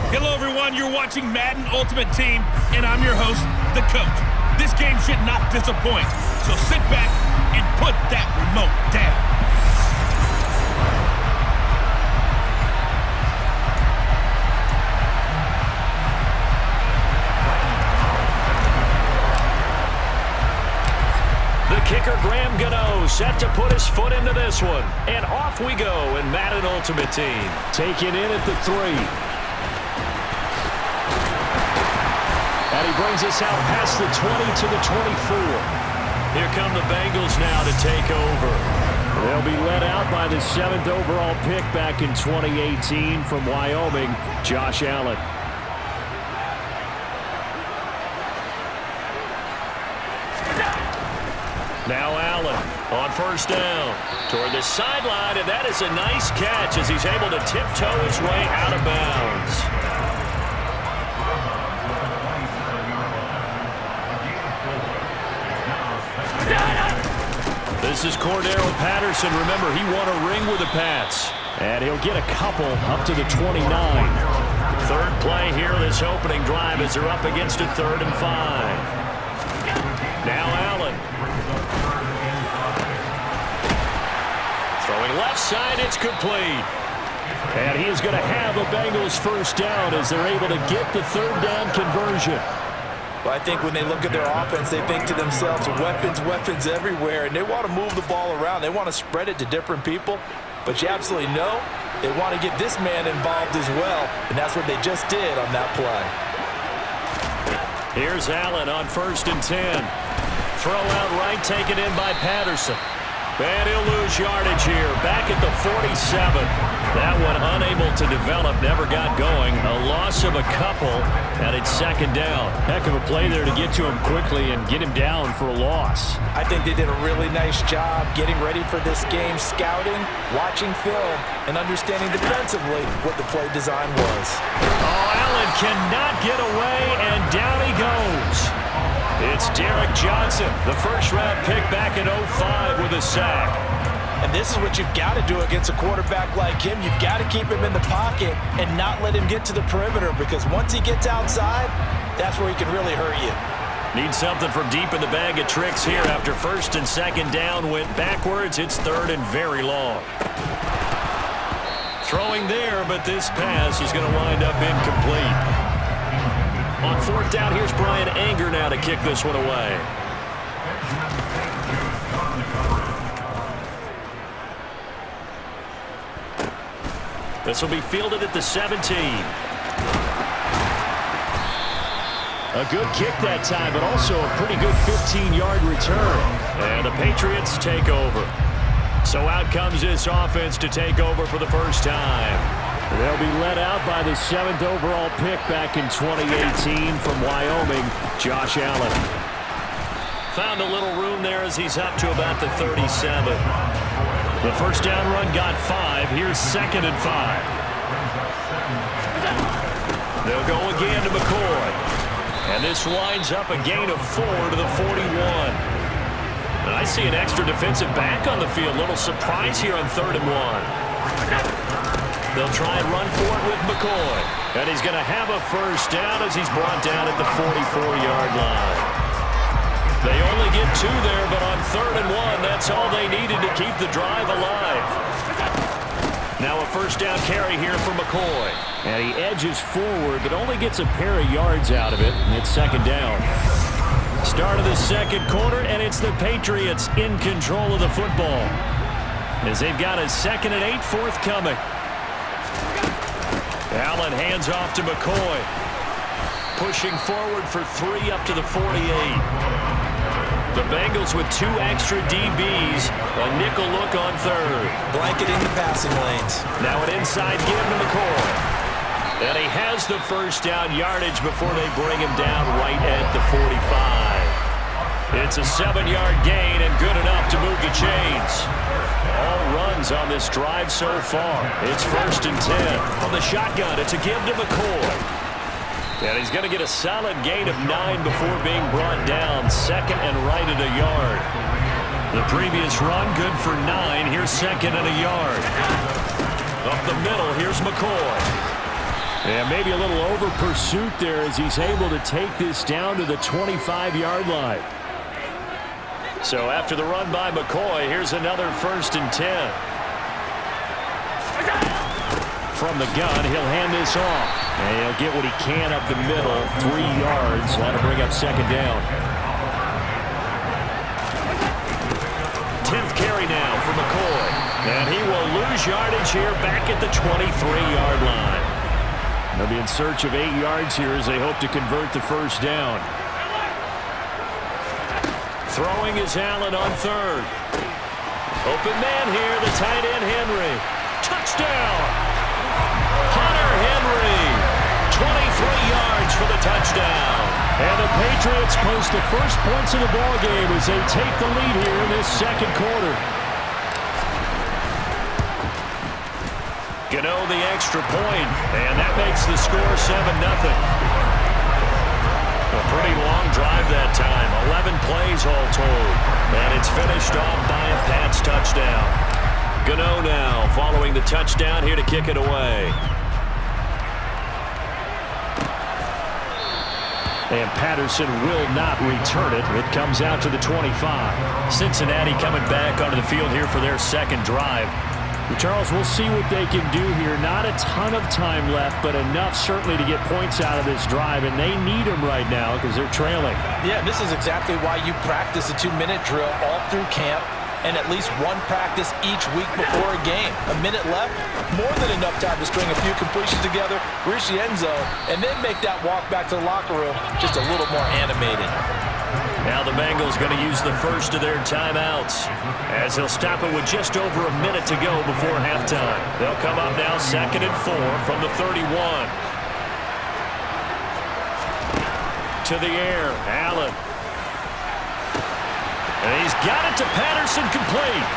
Hello, everyone. You're watching Madden Ultimate Team, and I'm your host, the coach. This game should not disappoint, so sit back and put that remote down. The kicker, Graham Gano, set to put his foot into this one. And off we go in Madden Ultimate Team. Taken in at the 3. And he brings us out past the 20 to the 24. Here come the Bengals now to take over. They'll be led out by the 7th overall pick back in 2018 from Wyoming, Josh Allen. Now Allen on first down toward the sideline, and that is a nice catch as he's able to tiptoe his way out of bounds. This is Cordero Patterson. Remember, he won a ring with the Pats. And he'll get a couple up to the 29. Third play here this opening drive as they're up against a 3rd and 5. Now Allen. Throwing left side, it's complete. And he is going to have a Bengals first down as they're able to get the 3rd down conversion. Well, I think when they look at their offense, they think to themselves, weapons, weapons everywhere, and they want to move the ball around. They want to spread it to different people, but you absolutely know they want to get this man involved as well, and that's what they just did on that play. Here's Allen on 1st and 10. Throw out right, taken in by Patterson. And he'll lose yardage here, back at the 47. That one unable to develop, never got going. A loss of a couple, and it's 2nd down. Heck of a play there to get to him quickly and get him down for a loss. I think they did a really nice job getting ready for this game, scouting, watching film, and understanding defensively what the play design was. Oh, Allen cannot get away, and down he goes. It's Derek Johnson, the first-round pick back in 05 with a sack. And this is what you've got to do against a quarterback like him. You've got to keep him in the pocket and not let him get to the perimeter, because once he gets outside, that's where he can really hurt you. Need something from deep in the bag of tricks here after 1st and 2nd down went backwards. It's 3rd and very long. Throwing there, but this pass is going to wind up incomplete. On 4th down, here's Brian Anger now to kick this one away. This will be fielded at the 17. A good kick that time, but also a pretty good 15-yard return. And the Patriots take over. So out comes this offense to take over for the first time. They'll be led out by the 7th overall pick back in 2018 from Wyoming, Josh Allen. Found a little room there as he's up to about the 37. The first down run got 5. Here's 2nd and 5. They'll go again to McCoy. And this winds up a gain of 4 to the 41. And I see an extra defensive back on the field. Little surprise here on 3rd and 1. They'll try and run for it with McCoy. And he's going to have a first down as he's brought down at the 44-yard line. They only get 2 there, but on 3rd and 1, that's all they needed to keep the drive alive. Now a first down carry here for McCoy. And he edges forward, but only gets a pair of yards out of it, and it's 2nd down. Start of the 2nd quarter, and it's the Patriots in control of the football, as they've got a 2nd and 8 forthcoming. Allen hands off to McCoy. Pushing forward for 3 up to the 48. The Bengals with 2 extra DBs. A nickel look on 3rd. Blanketing the passing lanes. Now an inside give to McCoy. And he has the first down yardage before they bring him down right at the 45. It's a 7-yard gain and good enough to move the chains. All runs on this drive so far. It's 1st and 10. On the shotgun, it's a give to McCoy. And he's going to get a solid gain of 9 before being brought down. 2nd and right at a yard. The previous run, good for 9. Here's 2nd and a yard. Up the middle, here's McCoy. And maybe a little over pursuit there as he's able to take this down to the 25-yard line. So after the run by McCoy, here's another 1st and 10. From the gun, he'll hand this off. And he'll get what he can up the middle, 3 yards. That'll bring up 2nd down. 10th carry now for McCoy. And he will lose yardage here back at the 23-yard line. They'll be in search of 8 yards here as they hope to convert the 1st down. Throwing is Allen on 3rd. Open man here, the tight end Henry. Touchdown! Hunter Henry, 23 yards for the touchdown. And the Patriots post the first points of the ball game as they take the lead here in this 2nd quarter. Gano the extra point, and that makes the score 7-0. A pretty long drive that time, 11 plays all told, and it's finished off by a Pats touchdown. Gano now following the touchdown here to kick it away. And Patterson will not return it. It comes out to the 25. Cincinnati coming back onto the field here for their 2nd drive. Charles, we'll see what they can do here. Not a ton of time left, but enough certainly to get points out of this drive, and they need them right now because they're trailing. Yeah, this is exactly why you practice a 2-minute drill all through camp and at least one practice each week before a game. A minute left, more than enough time to string a few completions together, reach the end zone, and then make that walk back to the locker room just a little more animated. Now the Bengals going to use the first of their timeouts as they'll stop it with just over a minute to go before halftime. They'll come up now 2nd and 4 from the 31. To the air, Allen. And he's got it to Patterson complete.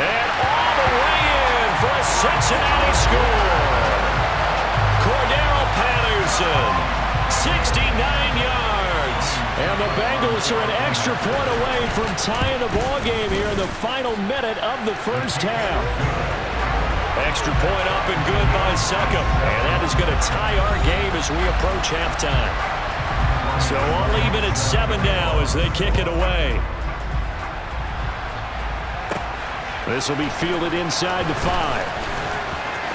And all the way in for a Cincinnati score. Cordero Patterson, 69 yards. And the Bengals are an extra point away from tying the ball game here in the final minute of the 1st half. Extra point up and good by Succop. And that is going to tie our game as we approach halftime. So all even at 7 now as they kick it away. This will be fielded inside the 5.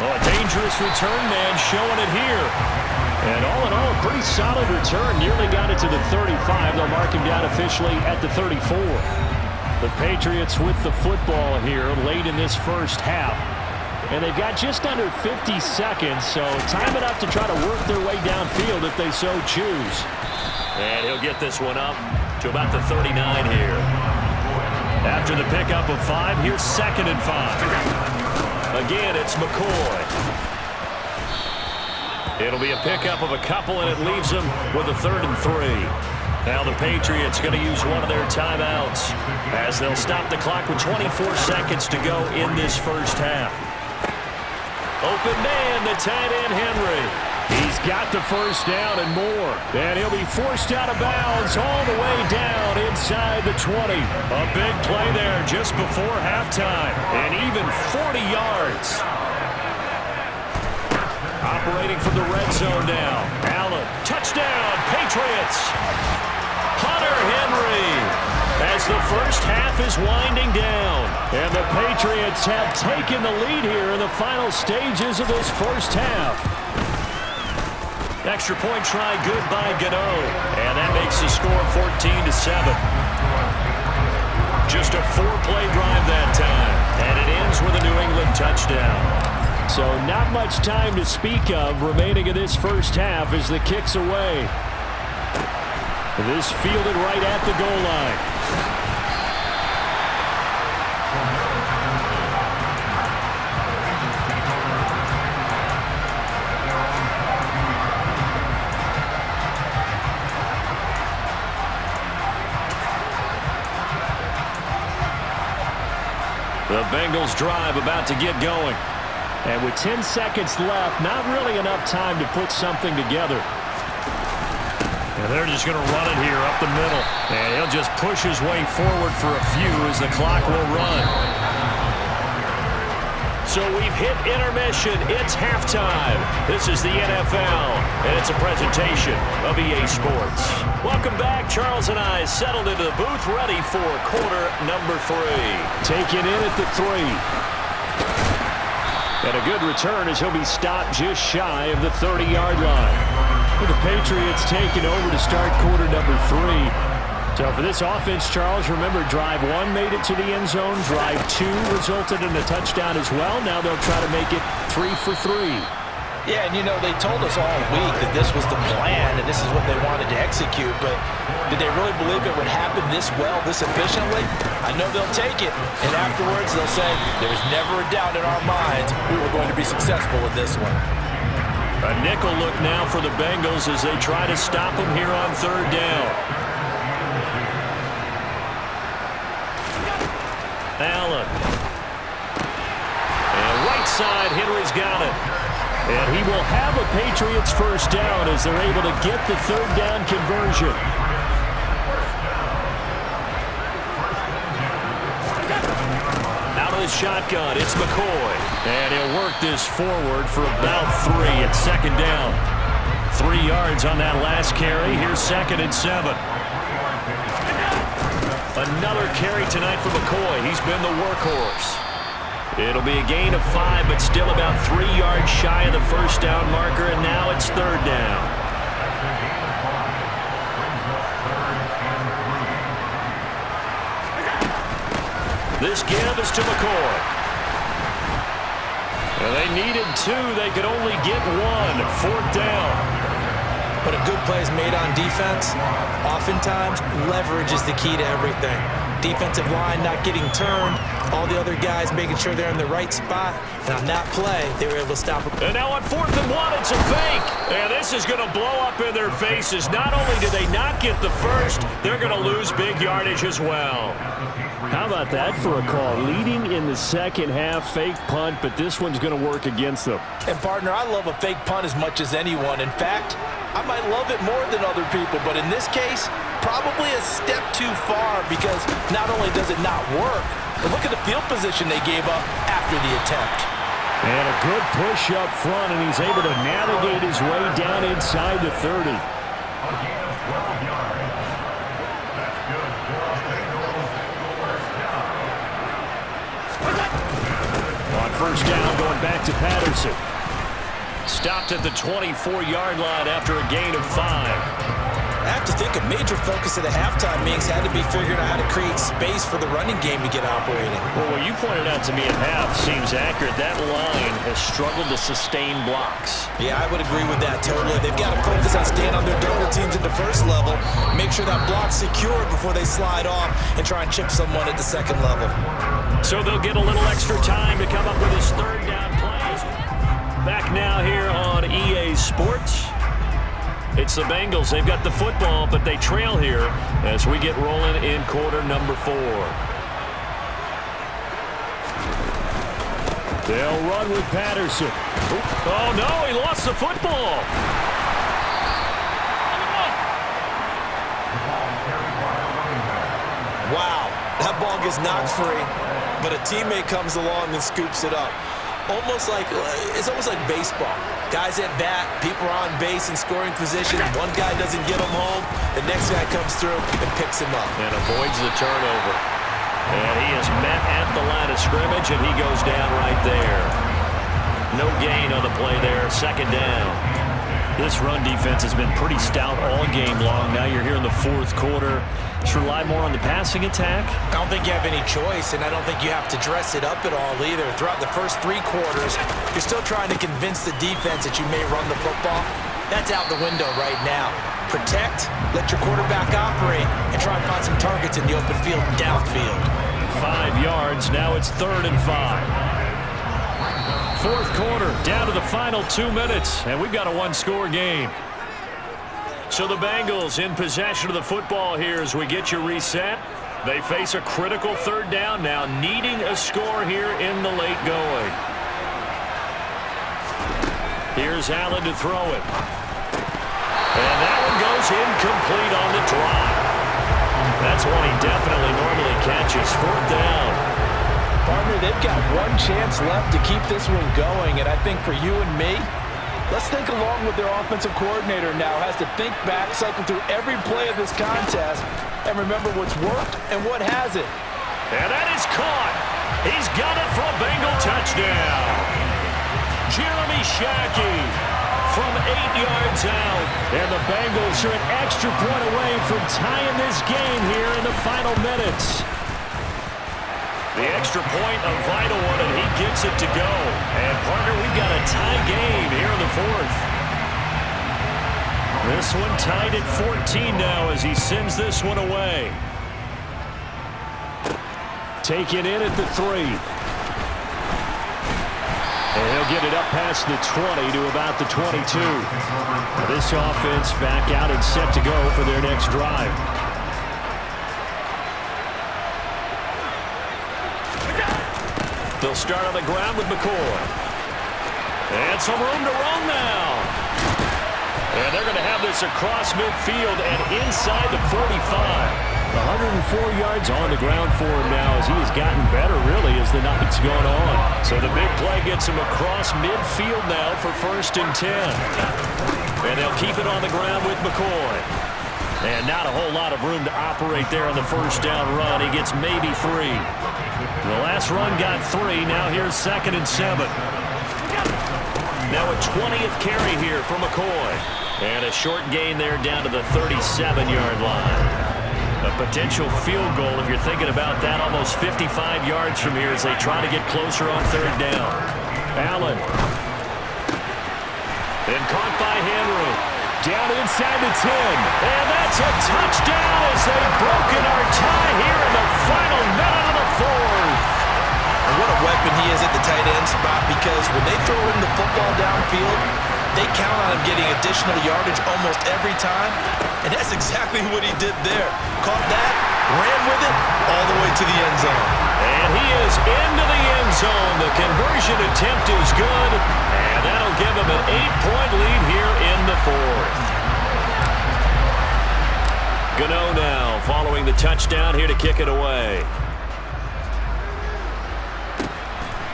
Oh, a dangerous return man showing it here. And all in all, a pretty solid return. Nearly got it to the 35. They'll mark him down officially at the 34. The Patriots with the football here late in this 1st half. And they've got just under 50 seconds, so time enough to try to work their way downfield if they so choose. And he'll get this one up to about the 39 here. After the pickup of 5, here's 2nd and 5. Again, it's McCoy. It'll be a pickup of a couple, and it leaves them with a 3rd and 3. Now the Patriots going to use one of their timeouts as they'll stop the clock with 24 seconds to go in this 1st half. Open man, the tight end Henry. He's got the 1st down and more. And he'll be forced out of bounds all the way down inside the 20. A big play there just before halftime. And even 40 yards. Operating from the red zone now. Allen, touchdown, Patriots. Hunter Henry as the 1st half is winding down. And the Patriots have taken the lead here in the final stages of this 1st half. Extra point try good by Gano. And that makes the score 14-7. Just a 4-play drive that time. And it ends with a New England touchdown. So not much time to speak of remaining in this 1st half as the kick's away. This fielded right at the goal line. The Bengals drive about to get going. And with 10 seconds left, not really enough time to put something together. And they're just going to run it here up the middle. And he'll just push his way forward for a few as the clock will run. So we've hit intermission. It's halftime. This is the NFL, and it's a presentation of EA Sports. Welcome back. Charles and I settled into the booth, ready for quarter number 3. Taking in at the 3. And a good return as he'll be stopped just shy of the 30-yard line. With the Patriots taking over to start quarter number 3. So for this offense, Charles, remember, drive 1 made it to the end zone. Drive 2 resulted in a touchdown as well. Now they'll try to make it 3 for 3. Yeah, and you know, they told us all week that this was the plan and this is what they wanted to execute, but did they really believe it would happen this well, this efficiently? I know they'll take it, and afterwards they'll say, there's never a doubt in our minds we were going to be successful in this one. A nickel look now for the Bengals as they try to stop them here on 3rd down. Allen. And right side, Henry's got it. And he will have a Patriots first down as they're able to get the 3rd down conversion. Out of the shotgun, it's McCoy. And he'll work this forward for about 3 at 2nd down. 3 yards on that last carry. Here's 2nd and 7. Another carry tonight for McCoy. He's been the workhorse. It'll be a gain of 5, but still about 3 yards shy of the first down marker, and now it's 3rd down. This give is to McCoy. And they needed 2. They could only get 1. 4th down. But a good play is made on defense. Oftentimes, leverage is the key to everything. Defensive line not getting turned. All the other guys making sure they're in the right spot. And on that play, they were able to stop it. And now on 4th and 1, it's a fake. And this is going to blow up in their faces. Not only do they not get the first, they're going to lose big yardage as well. How about that for a call? Leading in the second half, fake punt, but this one's going to work against them. And, partner, I love a fake punt as much as anyone. In fact, I might love it more than other people, but in this case, probably a step too far because not only does it not work, but look at the field position they gave up after the attempt. And a good push up front, and he's able to navigate his way down inside the 30. On 1st down, going back to Patterson. Stopped at the 24-yard line after a gain of 5. I have to think a major focus of the halftime meetings had to be figuring out how to create space for the running game to get operating. Well, what you pointed out to me at half seems accurate. That line has struggled to sustain blocks. Yeah, I would agree with that totally. They've got to focus on staying on their double teams at the first level, make sure that block's secure before they slide off and try and chip someone at the second level. So they'll get a little extra time to come up with his 3rd down plays. Back now here on EA Sports. It's the Bengals. They've got the football, but they trail here as we get rolling in quarter number 4. They'll run with Patterson. Oh, no, he lost the football. Wow, that ball gets knocked free, but a teammate comes along and scoops it up. It's almost like baseball. Guys at bat, people are on base in scoring position. One guy doesn't get him home. The next guy comes through and picks him up. And avoids the turnover. And he is met at the line of scrimmage, and he goes down right there. No gain on the play there. 2nd down. This run defense has been pretty stout all game long. Now you're here in the 4th quarter. Just rely more on the passing attack? I don't think you have any choice, and I don't think you have to dress it up at all either. Throughout the first 3 quarters, you're still trying to convince the defense that you may run the football. That's out the window right now. Protect, let your quarterback operate, and try and find some targets in the open field and downfield. 5 yards. Now it's 3rd and 5. 4th quarter, down to the final 2 minutes, and we've got a 1-score game. So the Bengals in possession of the football here as we get you reset. They face a critical 3rd down now, needing a score here in the late going. Here's Allen to throw it. And that one goes incomplete on the drop. That's one he definitely normally catches. 4th down. Partner, they've got one chance left to keep this one going, and I think for you and me, let's think along with their offensive coordinator now. Has to think back, cycle through every play of this contest, and remember what's worked and what hasn't. And that is caught. He's got it for a Bengal touchdown. Jeremy Shackey from 8 yards out. And the Bengals are an extra point away from tying this game here in the final minutes. The extra point, a vital one, and he gets it to go. And, partner, we've got a tie game here in the fourth. This one tied at 14 now as he sends this one away. Taken in at the 3. And he'll get it up past the 20 to about the 22. This offense back out and set to go for their next drive. They'll start on the ground with McCoy. And some room to run now. And they're going to have this across midfield and inside the 45. 104 yards on the ground for him now as he has gotten better, really, as the night's gone on. So the big play gets him across midfield now for 1st and 10. And they'll keep it on the ground with McCoy. And not a whole lot of room to operate there on the first down run. He gets maybe 3. The last run got 3. Now here's 2nd and 7. Now a 20th carry here for McCoy. And a short gain there down to the 37-yard line. A potential field goal, if you're thinking about that, almost 55 yards from here as they try to get closer on 3rd down. Allen. And caught by Henry. Down inside the 10. And that's a touchdown as they've broken our tie here in the final minute of the fourth. And what a weapon he is at the tight end spot, because when they throw him the football downfield, they count on him getting additional yardage almost every time. And that's exactly what he did there. Caught that, ran with it, all the way to the end zone. And he is into the end zone. The conversion attempt is good. And that'll give him an 8-point lead here in the fourth. Gano now following the touchdown here to kick it away.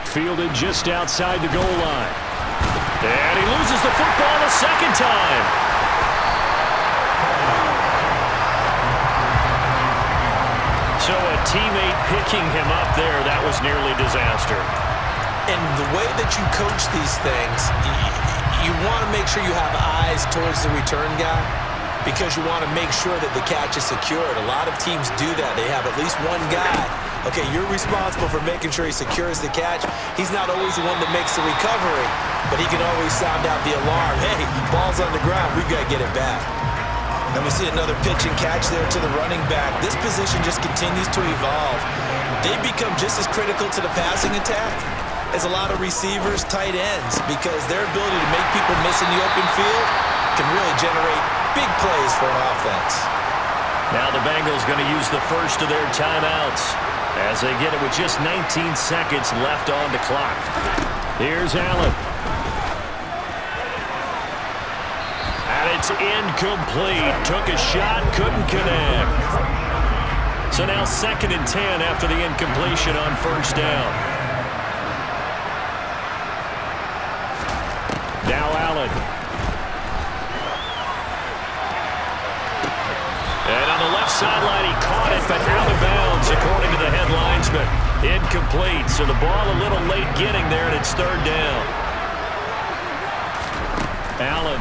Fielded just outside the goal line. And he loses the football a second time. So a teammate picking him up there, that was nearly disaster. And the way that you coach these things, you want to make sure you have eyes towards the return guy, because you want to make sure that the catch is secured. A lot of teams do that. They have at least one guy. Okay, you're responsible for making sure he secures the catch. He's not always the one that makes the recovery, but he can always sound out the alarm. Hey, ball's on the ground. We've got to get it back. And we see another pitch and catch there to the running back. This position just continues to evolve. They become just as critical to the passing attack as a lot of receivers, tight ends, because their ability to make people miss in the open field can really generate big plays for an offense. Now the Bengals going to use the first of their timeouts as they get it with just 19 seconds left on the clock. Here's Allen. And it's incomplete. Took a shot, couldn't connect. So now 2nd and 10 after the incompletion on 1st down. Now Allen. And on the left sideline, he caught it, but out of bounds, according to the head linesman. Incomplete, so the ball a little late getting there, and it's 3rd down. Allen.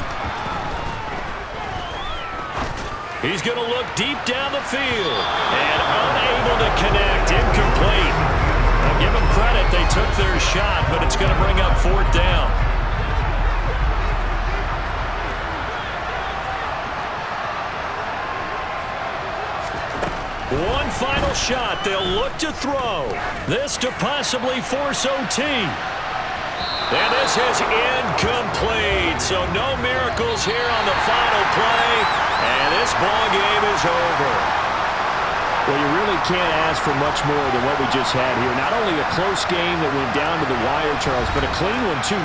He's going to look deep down the field, and unable to connect, incomplete. I'll give them credit, they took their shot, but it's going to bring up 4th down. One final shot. They'll look to throw. This to possibly force OT. And this is incomplete. So no miracles here on the final play. And this ball game is over. Well, you really can't ask for much more than what we just had here. Not only a close game that went down to the wire, Charles, but a clean one, too.